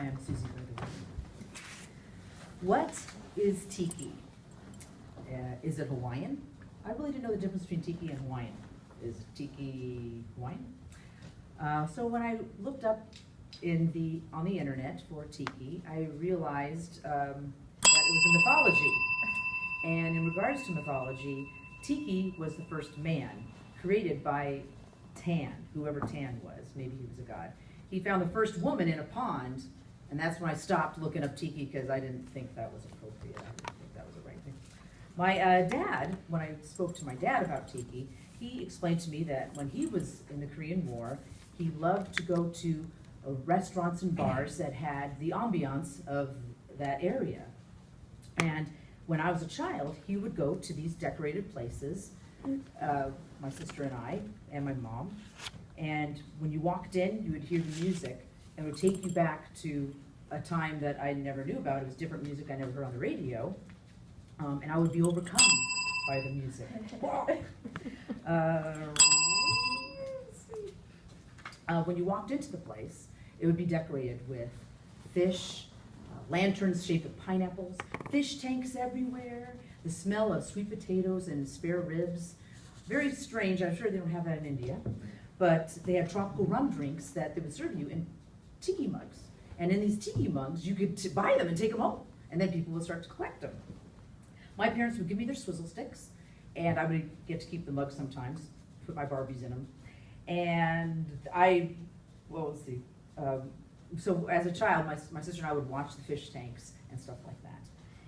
Hi, I'm Suzie. What is tiki? Is it Hawaiian? I really didn't know the difference between tiki and Hawaiian. Is tiki Hawaiian? So when I looked up on the internet for tiki, I realized that it was a mythology. And in regards to mythology, tiki was the first man created by Tan, whoever Tan was. Maybe he was a god. He found the first woman in a pond, and that's when I stopped looking up tiki because I didn't think that was appropriate. I didn't think that was the right thing. My dad, when I spoke to my dad about tiki, he explained to me that when he was in the Korean War, he loved to go to restaurants and bars that had the ambiance of that area. And when I was a child, he would go to these decorated places, my sister and I, and my mom. And when you walked in, you would hear the music, and it would take you back to a time that I never knew about. It was different music I never heard on the radio. And I would be overcome by the music. When you walked into the place, it would be decorated with fish, lanterns shaped with pineapples, fish tanks everywhere, the smell of sweet potatoes and spare ribs. Very strange. I'm sure they don't have that in India. But they had tropical rum drinks that they would serve you in tiki mugs. And in these tiki mugs, you could buy them and take them home. And then people would start to collect them. My parents would give me their swizzle sticks, and I would get to keep the mugs sometimes, put my Barbies in them. And let's see. So as a child, my sister and I would watch the fish tanks and stuff like that.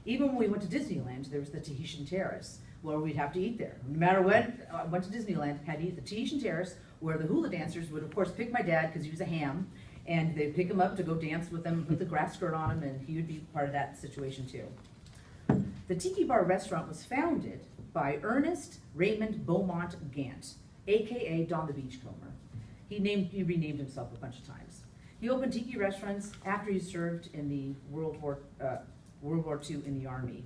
Even when we went to Disneyland, there was the Tahitian Terrace, where we'd have to eat there. No matter when I went to Disneyland, had to eat the Tahitian Terrace, where the hula dancers would, of course, pick my dad, because he was a ham, and they'd pick him up to go dance with them, put the grass skirt on him, and he would be part of that situation too. The Tiki Bar restaurant was founded by Ernest Raymond Beaumont Gant, AKA Don the Beachcomber. He renamed himself a bunch of times. He opened tiki restaurants after he served in the World War II in the Army.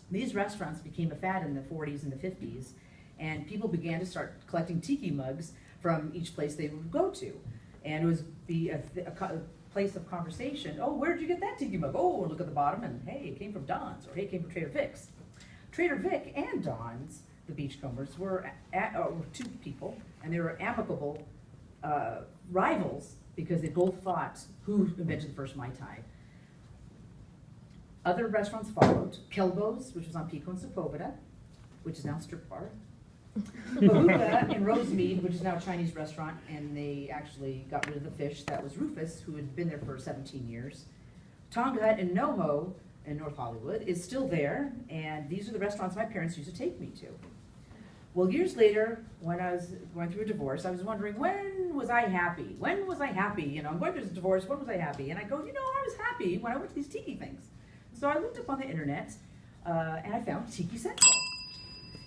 These restaurants became a fad in the 40s and the 50s, and people began to start collecting tiki mugs from each place they would go to. And it was a place of conversation. Oh, where did you get that tiki mug? Oh, look at the bottom, and hey, it came from Don's, or hey, it came from Trader Vic's. Trader Vic and Don's, the Beachcombers, were two people, and they were amicable rivals because they both fought who invented the first Mai Tai. Other restaurants followed. Kelbo's, which was on Pico and Sepulveda, which is now a strip bar. Bahuga in Rosemead, which is now a Chinese restaurant, and they actually got rid of the fish. That was Rufus, who had been there for 17 years. Tonga Hut in NoHo in North Hollywood is still there, and these are the restaurants my parents used to take me to. Well, years later, when I was going through a divorce, I was wondering, when was I happy? When was I happy? You know, I'm going through this divorce, when was I happy? And I go, I was happy when I went to these tiki things. So I looked up on the internet, and I found Tiki Central.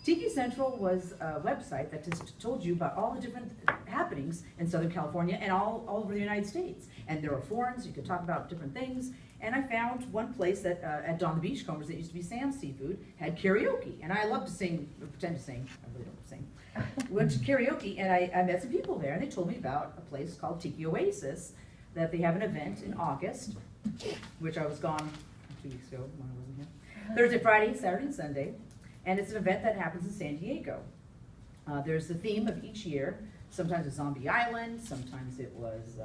Tiki Central was a website that just told you about all the different happenings in Southern California and all over the United States. And there were forums, you could talk about different things. And I found one place that at Don the Beachcombers, that used to be Sam's Seafood, had karaoke. And I love to sing, or pretend to sing, I really don't sing. Went to karaoke, and I met some people there, and they told me about a place called Tiki Oasis, that they have an event in August, which I was gone 2 weeks ago when I wasn't here. Thursday, Friday, Saturday, and Sunday. And it's an event that happens in San Diego. There's the theme of each year. Sometimes it's Zombie Island, sometimes it was,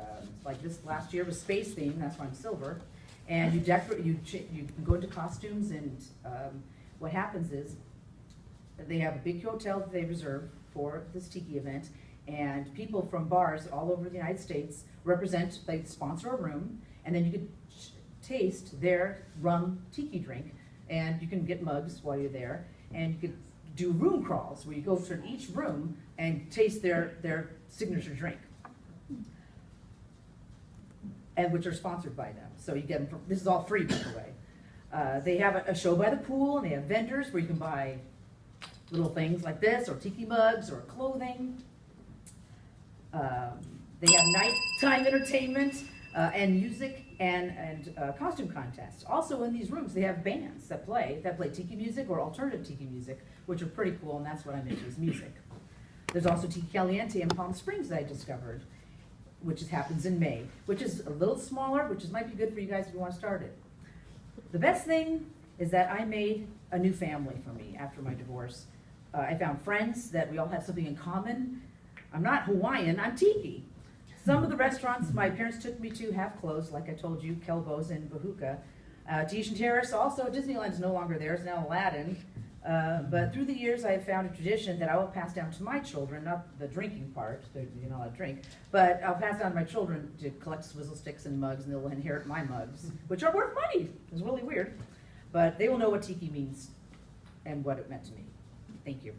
like this last year was space theme, that's why I'm silver. And you can go into costumes, and what happens is they have a big hotel that they reserve for this tiki event, and people from bars all over the United States they sponsor a room, and then you could taste their rum tiki drink, and you can get mugs while you're there, and you could do room crawls where you go through each room and taste their signature drink, and which are sponsored by them. So you get them this is all free, by the way. They have a show by the pool, and they have vendors where you can buy little things like this, or tiki mugs, or clothing. They have nighttime entertainment and music and costume contests. Also in these rooms, they have bands that play tiki music or alternative tiki music, which are pretty cool, and that's what I'm into, is music. There's also Tiki Caliente in Palm Springs that I discovered. which happens in May, which is a little smaller, which might be good for you guys if you want to start it. The best thing is that I made a new family for me after my divorce. I found friends that we all have something in common. I'm not Hawaiian, I'm Tiki. Some of the restaurants my parents took me to have closed, like I told you, Kelbo's and Bahuka. Tahitian Terrace, also Disneyland is no longer there, it's now Aladdin. But through the years I have found a tradition that I will pass down to my children, not the drinking part, you're not allowed to drink, but I'll pass down to my children to collect swizzle sticks and mugs, and they'll inherit my mugs, which are worth money. It's really weird. But they will know what Tiki means and what it meant to me. Thank you.